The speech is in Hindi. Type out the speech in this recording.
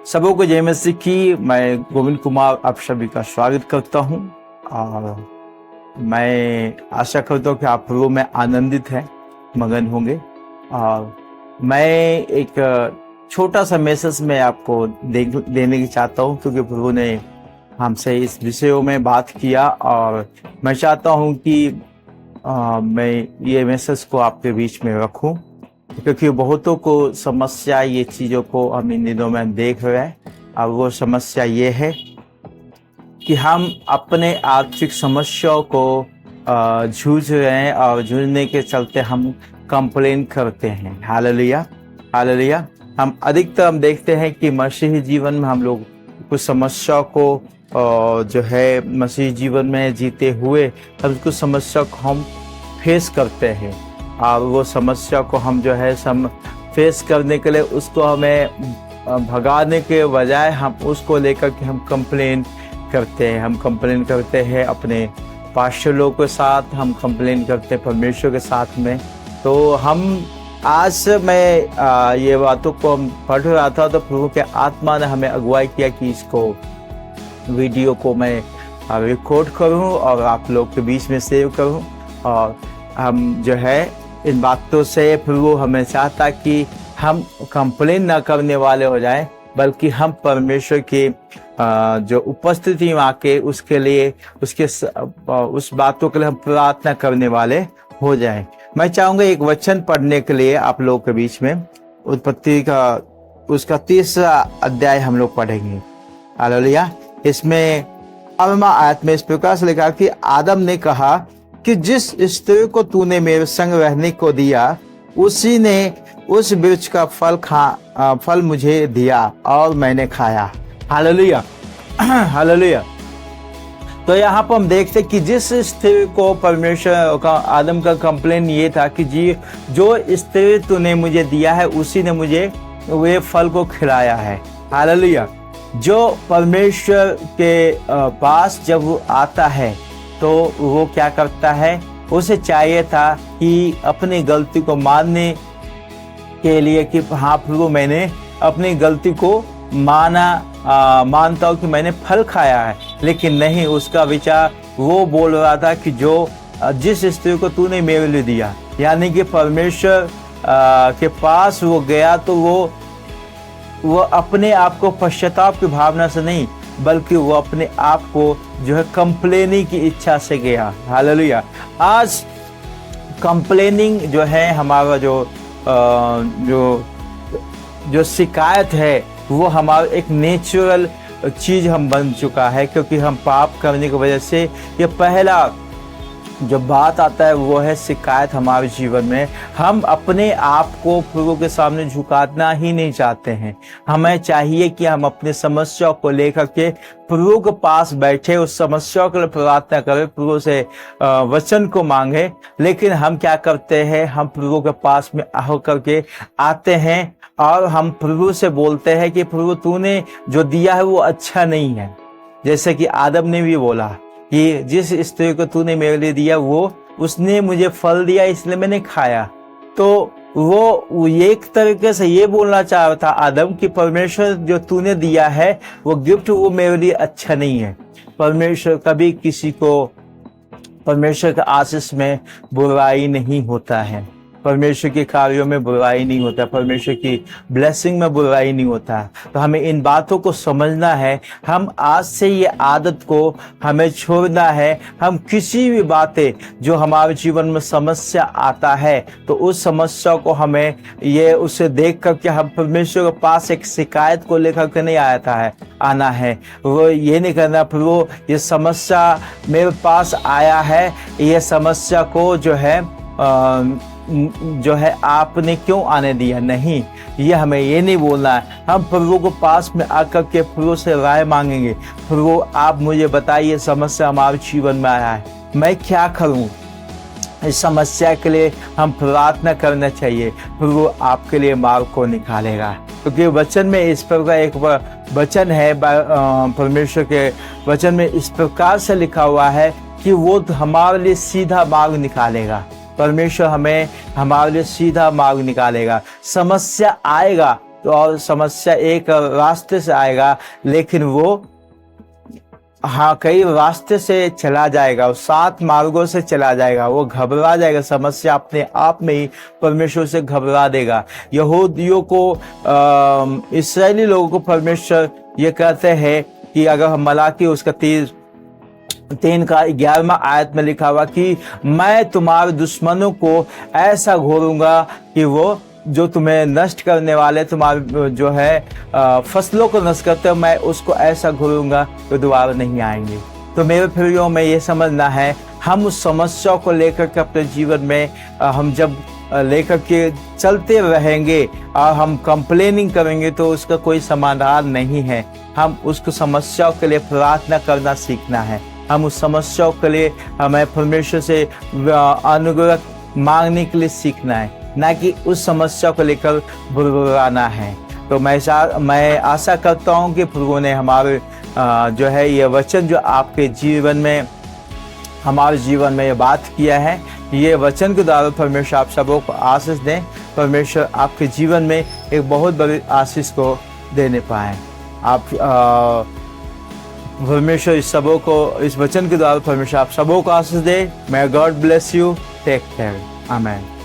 सबों को जय मसीह की। मैं गोविंद कुमार आप सभी का स्वागत करता हूं और मैं आशा करता हूं कि आप प्रभु में आनंदित हैं, मगन होंगे। और मैं एक छोटा सा मैसेज मैं आपको देने की चाहता हूं, क्योंकि प्रभु ने हमसे इस विषयों में बात किया और मैं चाहता हूं कि मैं ये मैसेज को आपके बीच में रखूं, क्योंकि बहुतों को समस्या ये चीज़ों को हम इन दिनों में देख रहे हैं। और वो समस्या ये है कि हम अपने आर्थिक समस्याओं को जूझ रहे हैं और जूझने के चलते हम कंप्लेन करते हैं। Hallelujah hallelujah. हम अधिकतर देखते हैं कि मसीही जीवन में हम लोग कुछ समस्या को जो है मसीही जीवन में जीते हुए हम कुछ समस्या को हम फेस करते हैं, और वो समस्या को हम जो है फेस करने के लिए उसको हमें भगाने के बजाय हम उसको लेकर के हम कंप्लेन करते हैं। हम कंप्लेन करते हैं अपने पास्टर लोगों के साथ, हम कंप्लेन करते हैं परमेश्वर के साथ में। तो हम आज मैं ये बातों को हम पढ़ रहा था, तो प्रभु के आत्मा ने हमें अगुवाई किया कि इसको वीडियो को मैं रिकॉर्ड करूं और आप लोग के बीच में सेव करूं। और हम जो है इन बातों से प्रभु हमें चाहता कि हम कंप्लेन ना करने वाले हो जाएं, बल्कि हम परमेश्वर की जो उपस्थिति में आके उसके लिए उस बातों के लिए हम प्रार्थना करने वाले हो जाएं। मैं चाहूँगा एक वचन पढ़ने के लिए आप लोगों के बीच में, उत्पत्ति का उसका 30वां अध्याय हम लोग पढ़ेंगे। हालेलुया। इसमें 8वां आयत में इस प्रकार से लिखा कि आदम ने कहा कि जिस स्त्री को तूने मेरे संग रहने को दिया, उसी ने उस वृक्ष का फल मुझे दिया और मैंने खाया। Hallelujah hallelujah. तो यहाँ पर हम देखते कि जिस स्त्री को परमेश्वर का आदम का कंप्लेन ये था कि जी जो स्त्री तूने मुझे दिया है उसी ने मुझे वे फल को खिलाया है। हालेलुया। जो परमेश्वर के पास जब वो आता है तो वो क्या करता है, उसे चाहिए था कि अपनी गलती को मानने के लिए कि हाँ प्रभु मैंने अपनी गलती को मानता हूँ कि मैंने फल खाया है। लेकिन नहीं, उसका विचार वो बोल रहा था कि जिस स्त्री को तूने मेरे लिए दिया, यानी कि परमेश्वर के पास वो गया तो वो अपने आप को पश्चाताप की भावना से नहीं, बल्कि वो अपने आप को जो है कंप्लेनिंग की इच्छा से गया। हालेलुया। आज कंप्लेनिंग जो है हमारा जो शिकायत है वो हमारा एक नेचुरल चीज़ हम बन चुका है, क्योंकि हम पाप करने की वजह से ये पहला जो बात आता है वो है शिकायत हमारे जीवन में। हम अपने आप को प्रभु के सामने झुकाना ही नहीं चाहते हैं। हमें चाहिए कि हम अपनी समस्या को लेकर के प्रभु के पास बैठे, उस समस्या के लिए प्रार्थना करें, प्रभु से वचन को मांगे। लेकिन हम क्या करते हैं, हम प्रभु के पास में होकर के आते हैं और हम प्रभु से बोलते हैं कि प्रभु तूने जो दिया है वो अच्छा नहीं है। जैसे कि आदम ने भी बोला कि जिस स्त्री को तूने मेरे लिए दिया उसने मुझे फल दिया, इसलिए मैंने खाया। तो वो एक तरीके से ये बोलना चाह रहा था आदम कि परमेश्वर जो तूने दिया है वो गिफ्ट वो मेरे लिए अच्छा नहीं है। परमेश्वर कभी किसी को परमेश्वर के आशीष में बुराई नहीं होता है, परमेश्वर के कार्यों में बुराई नहीं होता, परमेश्वर की ब्लेसिंग में बुराई नहीं होता। तो हमें इन बातों को समझना है। हम आज से ये आदत को हमें छोड़ना है। हम किसी भी बातें जो हमारे जीवन में समस्या आता है तो उस समस्या को हमें उसे देख कर के हम परमेश्वर के पास एक शिकायत को लेकर के नहीं आना है। वो ये नहीं करना प्रभु ये समस्या मेरे पास आया है, ये समस्या को जो है आपने क्यों आने दिया। नहीं, ये हमें ये नहीं बोलना है। हम प्रभु को पास में आकर के प्रभु से राय मांगेंगे, प्रभु आप मुझे बताइए समस्या हमारे जीवन में आया है, मैं क्या करूं। इस समस्या के लिए हम प्रार्थना करना चाहिए, प्रभु आपके लिए मार्ग को निकालेगा। क्योंकि वचन में इस प्रकार एक वचन है, परमेश्वर के वचन में इस प्रकार से लिखा हुआ है कि वो हमारे लिए सीधा मार्ग निकालेगा। परमेश्वर हमारे लिए सीधा मार्ग निकालेगा। समस्या आएगा तो और समस्या एक रास्ते से आएगा, लेकिन वो कई रास्ते से चला जाएगा, 7 मार्गों से चला जाएगा, वो घबरा जाएगा, समस्या अपने आप में ही परमेश्वर से घबरा देगा। यहूदियों को, इस्राएली लोगों को परमेश्वर ये कहते हैं कि अगर हम मलाकी उसका 3 का 11वां आयत में लिखा हुआ कि मैं तुम्हारे दुश्मनों को ऐसा घोरूंगा कि वो जो तुम्हें नष्ट करने वाले, तुम्हारे जो है फसलों को नष्ट करते हो, मैं उसको ऐसा घोरूंगा तो दोबारा नहीं आएंगे। तो मेरे प्रियो में ये समझना है, हम उस समस्या को लेकर के अपने जीवन में हम जब लेकर के चलते रहेंगे और हम कंप्लेनिंग करेंगे तो उसका कोई समाधान नहीं है। हम उसको समस्याओं के लिए प्रार्थना करना सीखना है। हम उस समस्याओं के लिए हमें परमेश्वर से अनुग्रह मांगने के लिए सीखना है, ना कि उस समस्या को लेकर बुड़बुड़ाना है। तो मैं आशा करता हूँ कि प्रभु ने हमारे जो है ये वचन जो आपके जीवन में, हमारे जीवन में ये बात किया है, ये वचन के द्वारा परमेश्वर आप सबों को आशीष दें। परमेश्वर आपके जीवन में एक बहुत बड़ी आशीष को देने पाए। आप परमेश्वर इस सबों को, इस वचन के द्वारा परमेश्वर आप सबों को आशीष दे। May God bless you. Take care. Amen.